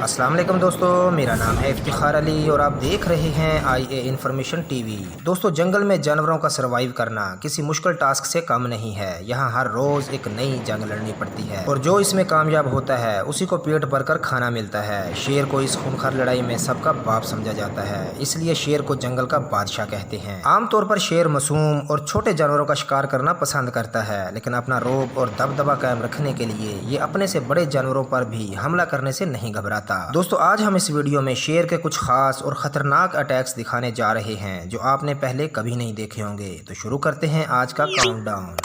अस्सलाम वालेकुम दोस्तों, मेरा नाम है इफ्तिखार अली और आप देख रहे हैं IA इन्फॉर्मेशन टीवी। दोस्तों, जंगल में जानवरों का सरवाइव करना किसी मुश्किल टास्क से कम नहीं है। यहाँ हर रोज़ एक नई जंग लड़नी पड़ती है और जो इसमें कामयाब होता है उसी को पेट भरकर खाना मिलता है। शेर को इस खूंखार लड़ाई में सबका बाप समझा जाता है, इसलिए शेर को जंगल का बादशाह कहते हैं। आमतौर पर शेर मासूम और छोटे जानवरों का शिकार करना पसंद करता है, लेकिन अपना रौब और दबदबा कायम रखने के लिए ये अपने से बड़े जानवरों पर भी हमला करने से नहीं घबराता। दोस्तों, आज हम इस वीडियो में शेर के कुछ खास और खतरनाक अटैक्स दिखाने जा रहे हैं जो आपने पहले कभी नहीं देखे होंगे। तो शुरू करते हैं आज का काउंटडाउन।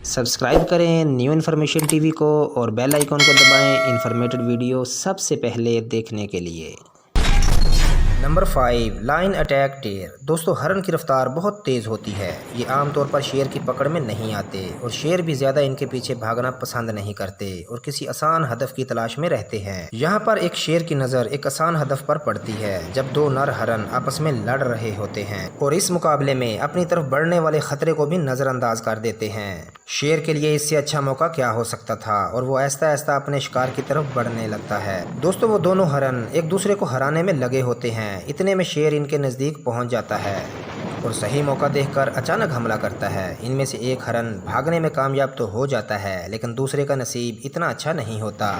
सब्सक्राइब करें न्यू इन्फॉर्मेशन टीवी को और बेल आइकॉन को दबाएं इन्फॉर्मेटिव वीडियो सबसे पहले देखने के लिए। Number 5, lion attack deer. दोस्तों, हरन की रफ्तार बहुत तेज़ होती है। ये आमतौर पर शेर की पकड़ में नहीं आते और शेर भी ज़्यादा इनके पीछे भागना पसंद नहीं करते और किसी आसान हदफ की तलाश में रहते हैं। यहाँ पर एक शेर की नज़र एक आसान हदफ पर पड़ती है जब दो नर हरन आपस में लड़ रहे होते हैं और इस मुकाबले में अपनी तरफ बढ़ने वाले खतरे को भी नज़रअंदाज कर देते हैं। शेर के लिए इससे अच्छा मौका क्या हो सकता था और वो आहिस्ता आहिस्ता अपने शिकार की तरफ बढ़ने लगता है। दोस्तों, वो दोनों हरन एक दूसरे को हराने में लगे होते हैं। इतने में शेर इनके नज़दीक पहुंच जाता है और सही मौका देखकर अचानक हमला करता है। इनमें से एक हरन भागने में कामयाब तो हो जाता है, लेकिन दूसरे का नसीब इतना अच्छा नहीं होता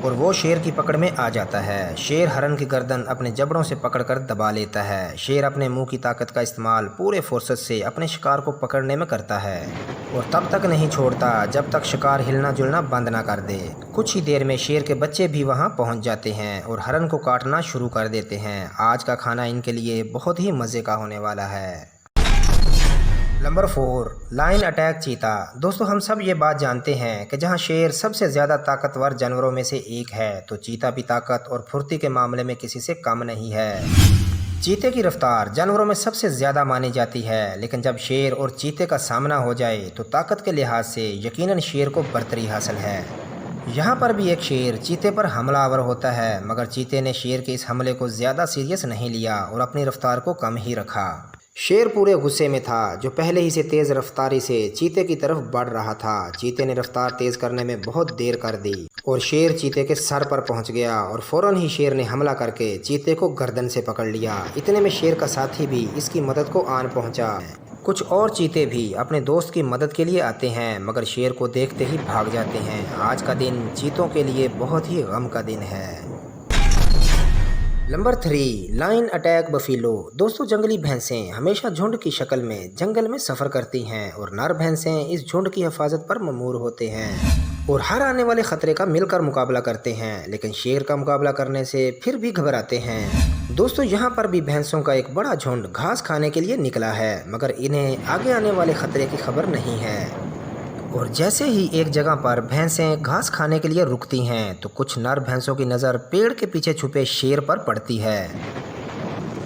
और वो शेर की पकड़ में आ जाता है। शेर हरन की गर्दन अपने जबड़ों से पकड़कर दबा लेता है। शेर अपने मुंह की ताकत का इस्तेमाल पूरे फोर्सेस से अपने शिकार को पकड़ने में करता है और तब तक नहीं छोड़ता जब तक शिकार हिलना जुलना बंद ना कर दे। कुछ ही देर में शेर के बच्चे भी वहां पहुंच जाते हैं और हरन को काटना शुरू कर देते हैं। आज का खाना इनके लिए बहुत ही मज़े का होने वाला है। नंबर 4, लाइन अटैक चीता। दोस्तों, हम सब ये बात जानते हैं कि जहां शेर सबसे ज़्यादा ताकतवर जानवरों में से एक है, तो चीता भी ताकत और फुर्ती के मामले में किसी से कम नहीं है। चीते की रफ्तार जानवरों में सबसे ज़्यादा मानी जाती है, लेकिन जब शेर और चीते का सामना हो जाए तो ताकत के लिहाज से यकीनन शेर को बरतरी हासिल है। यहाँ पर भी एक शेर चीते पर हमलावर होता है, मगर चीते ने शेर के इस हमले को ज़्यादा सीरियस नहीं लिया और अपनी रफ्तार को कम ही रखा। शेर पूरे गुस्से में था जो पहले ही से तेज़ रफ्तारी से चीते की तरफ बढ़ रहा था। चीते ने रफ्तार तेज़ करने में बहुत देर कर दी और शेर चीते के सर पर पहुंच गया और फौरन ही शेर ने हमला करके चीते को गर्दन से पकड़ लिया। इतने में शेर का साथी भी इसकी मदद को आन पहुंचा। कुछ और चीते भी अपने दोस्त की मदद के लिए आते हैं, मगर शेर को देखते ही भाग जाते हैं। आज का दिन चीतों के लिए बहुत ही गम का दिन है। Number 3, line attack buffalo. दोस्तों, जंगली भैंसें हमेशा झुंड की शक्ल में जंगल में सफ़र करती हैं और नर भैंसें इस झुंड की हिफाजत पर ममूर होते हैं और हर आने वाले खतरे का मिलकर मुकाबला करते हैं, लेकिन शेर का मुकाबला करने से फिर भी घबराते हैं। दोस्तों, यहाँ पर भी भैंसों का एक बड़ा झुंड घास खाने के लिए निकला है, मगर इन्हें आगे आने वाले खतरे की खबर नहीं है और जैसे ही एक जगह पर भैंसें घास खाने के लिए रुकती हैं तो कुछ नर भैंसों की नज़र पेड़ के पीछे छुपे शेर पर पड़ती है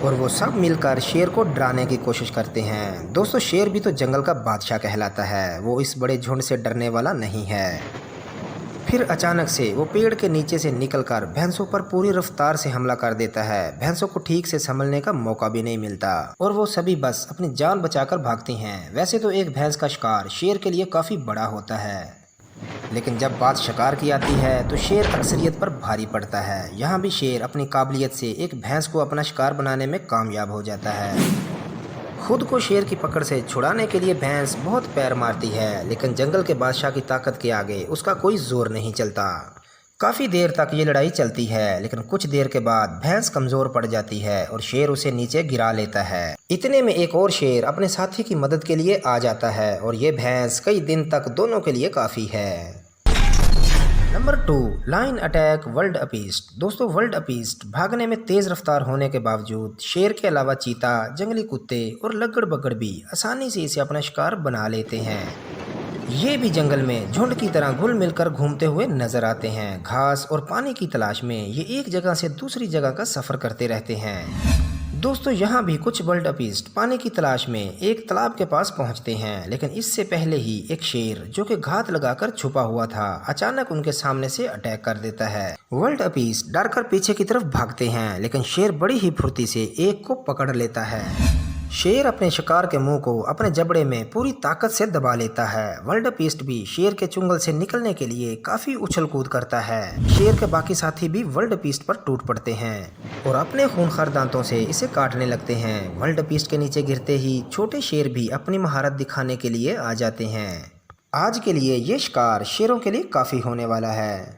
और वो सब मिलकर शेर को डराने की कोशिश करते हैं। दोस्तों, शेर भी तो जंगल का बादशाह कहलाता है, वो इस बड़े झुंड से डरने वाला नहीं है। फिर अचानक से वो पेड़ के नीचे से निकलकर भैंसों पर पूरी रफ्तार से हमला कर देता है। भैंसों को ठीक से संभलने का मौका भी नहीं मिलता और वो सभी बस अपनी जान बचाकर भागती हैं। वैसे तो एक भैंस का शिकार शेर के लिए काफ़ी बड़ा होता है, लेकिन जब बात शिकार की आती है तो शेर अक्सरियत पर भारी पड़ता है। यहाँ भी शेर अपनी काबिलियत से एक भैंस को अपना शिकार बनाने में कामयाब हो जाता है। खुद को शेर की पकड़ से छुड़ाने के लिए भैंस बहुत पैर मारती है, लेकिन जंगल के बादशाह की ताकत के आगे उसका कोई जोर नहीं चलता। काफ़ी देर तक ये लड़ाई चलती है, लेकिन कुछ देर के बाद भैंस कमज़ोर पड़ जाती है और शेर उसे नीचे गिरा लेता है। इतने में एक और शेर अपने साथी की मदद के लिए आ जाता है और ये भैंस कई दिन तक दोनों के लिए काफ़ी है। नंबर 2, लाइन अटैक वर्ल्ड अपीस्ट। दोस्तों, वर्ल्ड अपीस्ट भागने में तेज़ रफ्तार होने के बावजूद शेर के अलावा चीता, जंगली कुत्ते और लग्गड़ बग्गड़ भी आसानी से इसे अपना शिकार बना लेते हैं। ये भी जंगल में झुंड की तरह घुल मिलकर घूमते हुए नजर आते हैं। घास और पानी की तलाश में ये एक जगह से दूसरी जगह का सफ़र करते रहते हैं। दोस्तों, यहाँ भी कुछ वर्ल्ड अपीस्ट पानी की तलाश में एक तालाब के पास पहुँचते हैं, लेकिन इससे पहले ही एक शेर जो कि घात लगाकर छुपा हुआ था अचानक उनके सामने से अटैक कर देता है। वर्ल्ड अपीस्ट डरकर पीछे की तरफ भागते हैं, लेकिन शेर बड़ी ही फुर्ती से एक को पकड़ लेता है शेर अपने शिकार के मुंह को अपने जबड़े में पूरी ताकत से दबा लेता है। वर्ल्ड बीस्ट भी शेर के चुंगल से निकलने के लिए काफी उछल कूद करता है। शेर के बाकी साथी भी वर्ल्ड बीस्ट पर टूट पड़ते हैं और अपने खूंखार दांतों से इसे काटने लगते हैं। वर्ल्ड बीस्ट के नीचे गिरते ही छोटे शेर भी अपनी महारत दिखाने के लिए आ जाते हैं। आज के लिए ये शिकार शेरों के लिए काफी होने वाला है।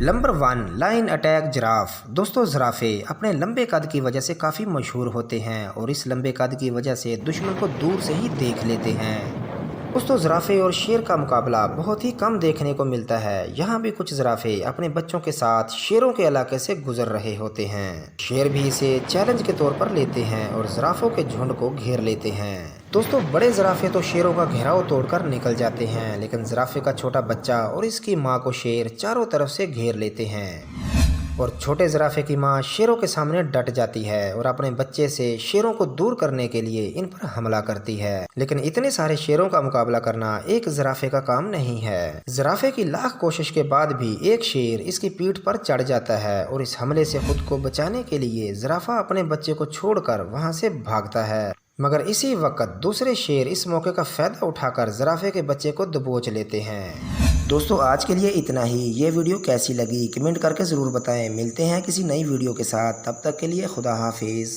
Number 1, line attack giraffe. दोस्तों, जिराफे अपने लंबे कद की वजह से काफ़ी मशहूर होते हैं और इस लंबे कद की वजह से दुश्मन को दूर से ही देख लेते हैं। दोस्तों, जिराफे और शेर का मुकाबला बहुत ही कम देखने को मिलता है। यहाँ भी कुछ जिराफे अपने बच्चों के साथ शेरों के इलाके से गुजर रहे होते हैं। शेर भी इसे चैलेंज के तौर पर लेते हैं और जिराफों के झुंड को घेर लेते हैं। दोस्तों, बड़े जिराफे तो शेरों का घेराव तोड़कर निकल जाते हैं, लेकिन जिराफे का छोटा बच्चा और इसकी मां को शेर चारों तरफ से घेर लेते हैं और छोटे जिराफे की मां शेरों के सामने डट जाती है और अपने बच्चे से शेरों को दूर करने के लिए इन पर हमला करती है। लेकिन इतने सारे शेरों का मुकाबला करना एक जिराफे का काम नहीं है। जिराफे की लाख कोशिश के बाद भी एक शेर इसकी पीठ पर चढ़ जाता है और इस हमले से खुद को बचाने के लिए जिराफा अपने बच्चे को छोड़कर वहां से भागता है। मगर इसी वक्त दूसरे शेर इस मौके का फायदा उठाकर जिराफे के बच्चे को दबोच लेते हैं। दोस्तों, आज के लिए इतना ही। ये वीडियो कैसी लगी कमेंट करके ज़रूर बताएं। मिलते हैं किसी नई वीडियो के साथ, तब तक के लिए खुदा हाफिज़।